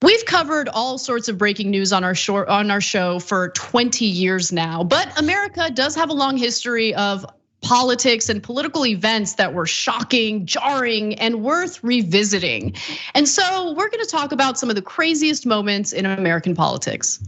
We've covered all sorts of breaking news on our show for 20 years now, but America does have a long history of politics and political events that were shocking, jarring, and worth revisiting. And so we're gonna talk about some of the craziest moments in American politics.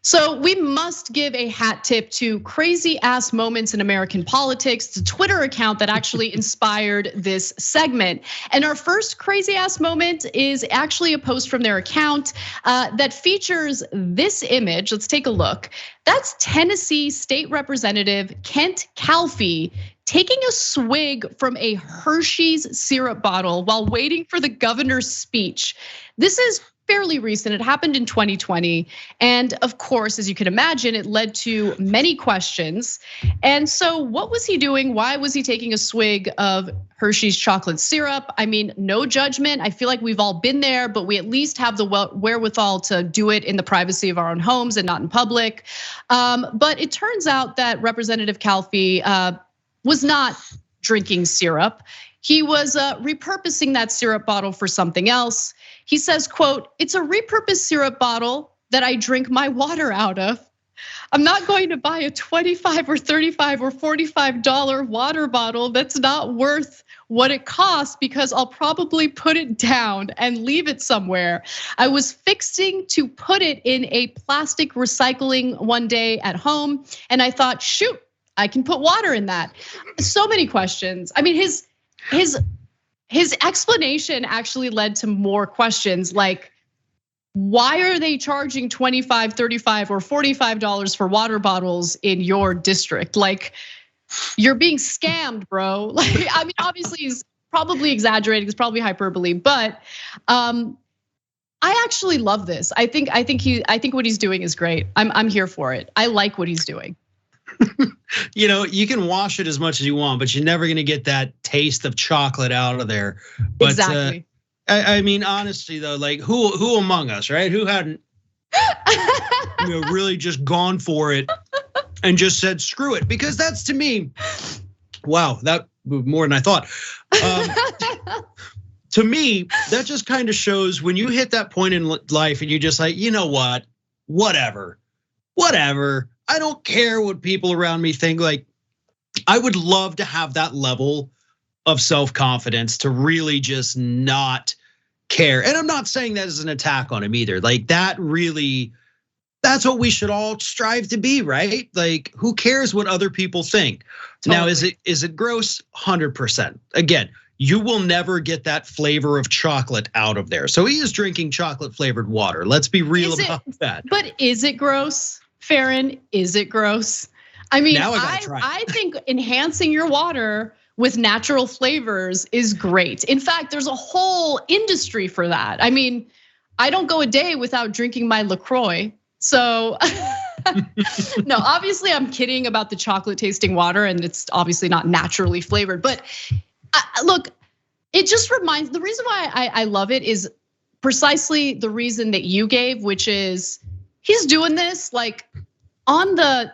So we must give a hat tip to crazy ass moments in American politics, the Twitter account that actually inspired this segment. And our first crazy ass moment is actually a post from their account that features this image. Let's take a look. That's Tennessee State Representative Kent Calfee taking a swig from a Hershey's syrup bottle while waiting for the governor's speech. This is fairly recent. It happened in 2020. And of course, as you can imagine, it led to many questions. And so what was he doing? Why was he taking a swig of Hershey's chocolate syrup? I mean, no judgment. I feel like we've all been there, but we at least have the wherewithal to do it in the privacy of our own homes and not in public. But it turns out that Representative Calfee was not drinking syrup. He was repurposing that syrup bottle for something else. He says, quote, "It's a repurposed syrup bottle that I drink my water out of. I'm not going to buy a $25 or $35 or $45 water bottle that's not worth what it costs because I'll probably put it down and leave it somewhere. I was fixing to put it in a plastic recycling one day at home, and I thought, shoot, I can put water in that." So many questions. I mean, his explanation actually led to more questions like, why are they charging $25, $35, or $45 for water bottles in your district? Like, you're being scammed, bro. Like, I mean, obviously he's probably exaggerating, it's probably hyperbole, but I actually love this. I think what he's doing is great. I'm here for it. I like what he's doing. You can wash it as much as you want, but you're never gonna get that taste of chocolate out of there. But exactly. I mean, honestly though, like who among us, right? Who hadn't really just gone for it and just said, screw it? Because that's, to me, wow, that more than I thought. To me, that just kind of shows when you hit that point in life and you're just like, you know what, whatever. I don't care what people around me think. Like, I would love to have that level of self-confidence to really just not care. And I'm not saying that as an attack on him either. Like, that's what we should all strive to be, right? Like, who cares what other people think? Totally. Now, is it gross? 100%. Again, you will never get that flavor of chocolate out of there. So he is drinking chocolate flavored water. Let's be real about that. But is it gross? Farron, is it gross? I mean, I think enhancing your water with natural flavors is great. In fact, there's a whole industry for that. I mean, I don't go a day without drinking my LaCroix. So no, obviously I'm kidding about the chocolate tasting water, and it's obviously not naturally flavored. But look, it just reminds, the reason why I love it is precisely the reason that you gave, which is he's doing this like on the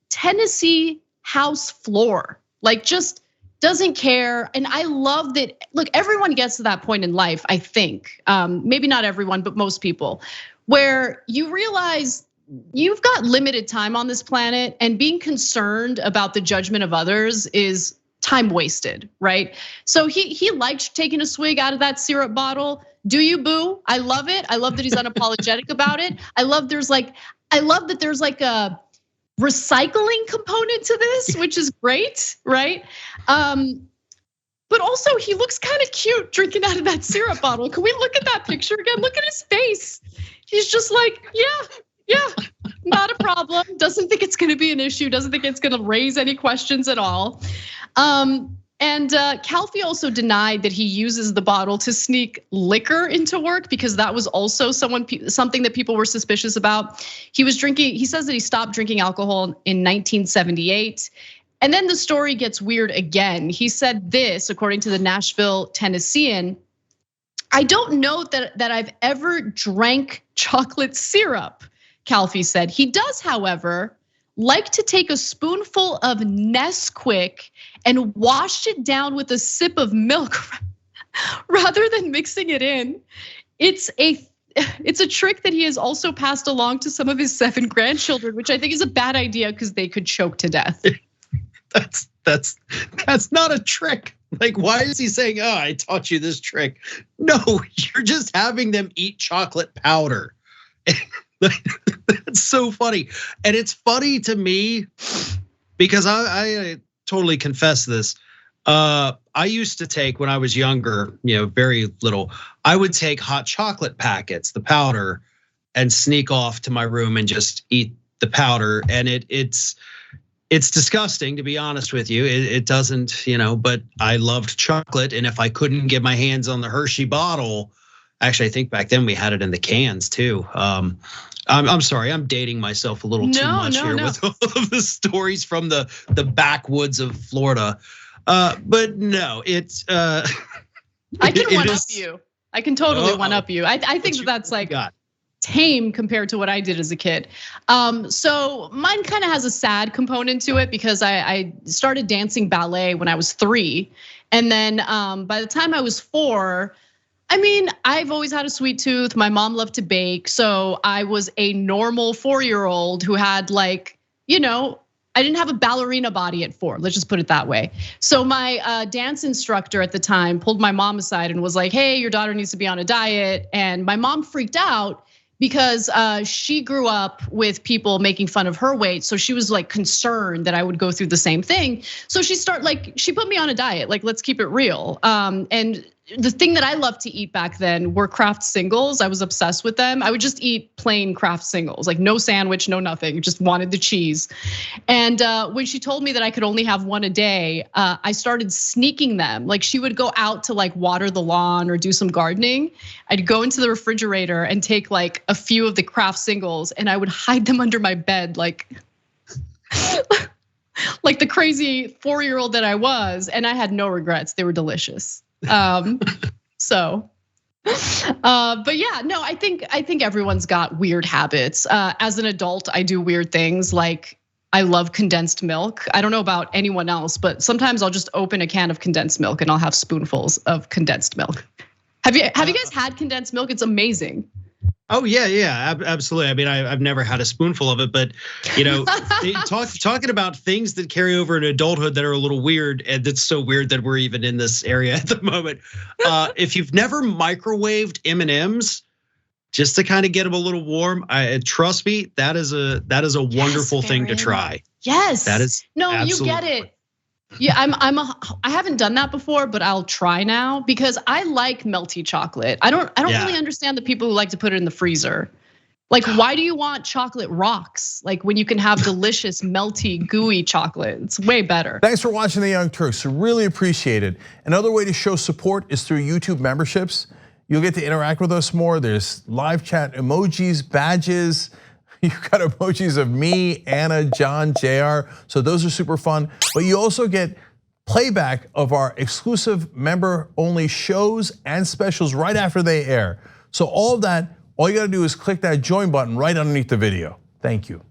Tennessee House floor, like just doesn't care. And I love that. Look, everyone gets to that point in life, I think. Maybe not everyone, but most people, where you realize you've got limited time on this planet, and being concerned about the judgment of others is time wasted, right? So he liked taking a swig out of that syrup bottle. Do you, boo? I love it. I love that he's unapologetic about it. I love that there's like a recycling component to this, which is great, right? But also he looks kind of cute drinking out of that syrup bottle. Can we look at that picture again? Look at his face. He's just like, yeah, not a problem. Doesn't think it's gonna be an issue. Doesn't think it's gonna raise any questions at all. And Calfee also denied that he uses the bottle to sneak liquor into work because that was also something that people were suspicious about. He was drinking, he says that he stopped drinking alcohol in 1978. And then the story gets weird again. He said this, according to the Nashville Tennessean, I don't know that I've ever drank chocolate syrup, Calfee said. He does, however, like to take a spoonful of Nesquik and wash it down with a sip of milk rather than mixing it in. It's a trick that he has also passed along to some of his 7 grandchildren, which I think is a bad idea because they could choke to death. That's not a trick. Like, why is he saying, "Oh, I taught you this trick"? No, you're just having them eat chocolate powder. That's so funny. And it's funny to me because I totally confess this. I used to take, when I was younger, very little, I would take hot chocolate packets, the powder, and sneak off to my room and just eat the powder. And it's disgusting, to be honest with you. It doesn't, but I loved chocolate. And if I couldn't get my hands on the Hershey bottle, actually, I think back then we had it in the cans too. I'm sorry, I'm dating myself a little too much here with all of the stories from the backwoods of Florida. But no, it's. I can one up you. I can totally one up you. I think that's like tame compared to what I did as a kid. So mine kind of has a sad component to it because I started dancing ballet when I was 3. And then by the time I was 4, I mean, I've always had a sweet tooth. My mom loved to bake. So I was a normal 4-year-old who had like, I didn't have a ballerina body at 4. Let's just put it that way. So my dance instructor at the time pulled my mom aside and was like, "Hey, your daughter needs to be on a diet." And my mom freaked out because she grew up with people making fun of her weight. So she was like concerned that I would go through the same thing. So she put me on a diet, like, let's keep it real. And the thing that I loved to eat back then were Kraft singles. I was obsessed with them. I would just eat plain Kraft singles, like no sandwich, no nothing, just wanted the cheese. And when she told me that I could only have one a day, I started sneaking them. Like she would go out to like water the lawn or do some gardening. I'd go into the refrigerator and take like a few of the Kraft singles and I would hide them under my bed like like the crazy 4-year-old that I was, and I had no regrets. They were delicious. But yeah, no, I think everyone's got weird habits. As an adult, I do weird things like I love condensed milk. I don't know about anyone else, but sometimes I'll just open a can of condensed milk and I'll have spoonfuls of condensed milk. Have you guys had condensed milk? It's amazing. Oh yeah, absolutely. I mean, I've never had a spoonful of it, but talking about things that carry over in adulthood that are a little weird, and that's so weird that we're even in this area at the moment. If you've never microwaved M&Ms, just to kind of get them a little warm, trust me, that is a wonderful thing to try. Yes, that is. No, absolutely. You get it. Yeah, I haven't done that before, but I'll try now because I like melty chocolate. I don't really understand the people who like to put it in the freezer. Like, why do you want chocolate rocks? Like when you can have delicious, melty, gooey chocolate, it's way better. Thanks for watching The Young Turks, really appreciate it. Another way to show support is through YouTube memberships. You'll get to interact with us more. There's live chat emojis, badges. You've got emojis of me, Anna, John, JR. So those are super fun. But you also get playback of our exclusive member-only shows and specials right after they air. So all of that, all you gotta do is click that join button right underneath the video. Thank you.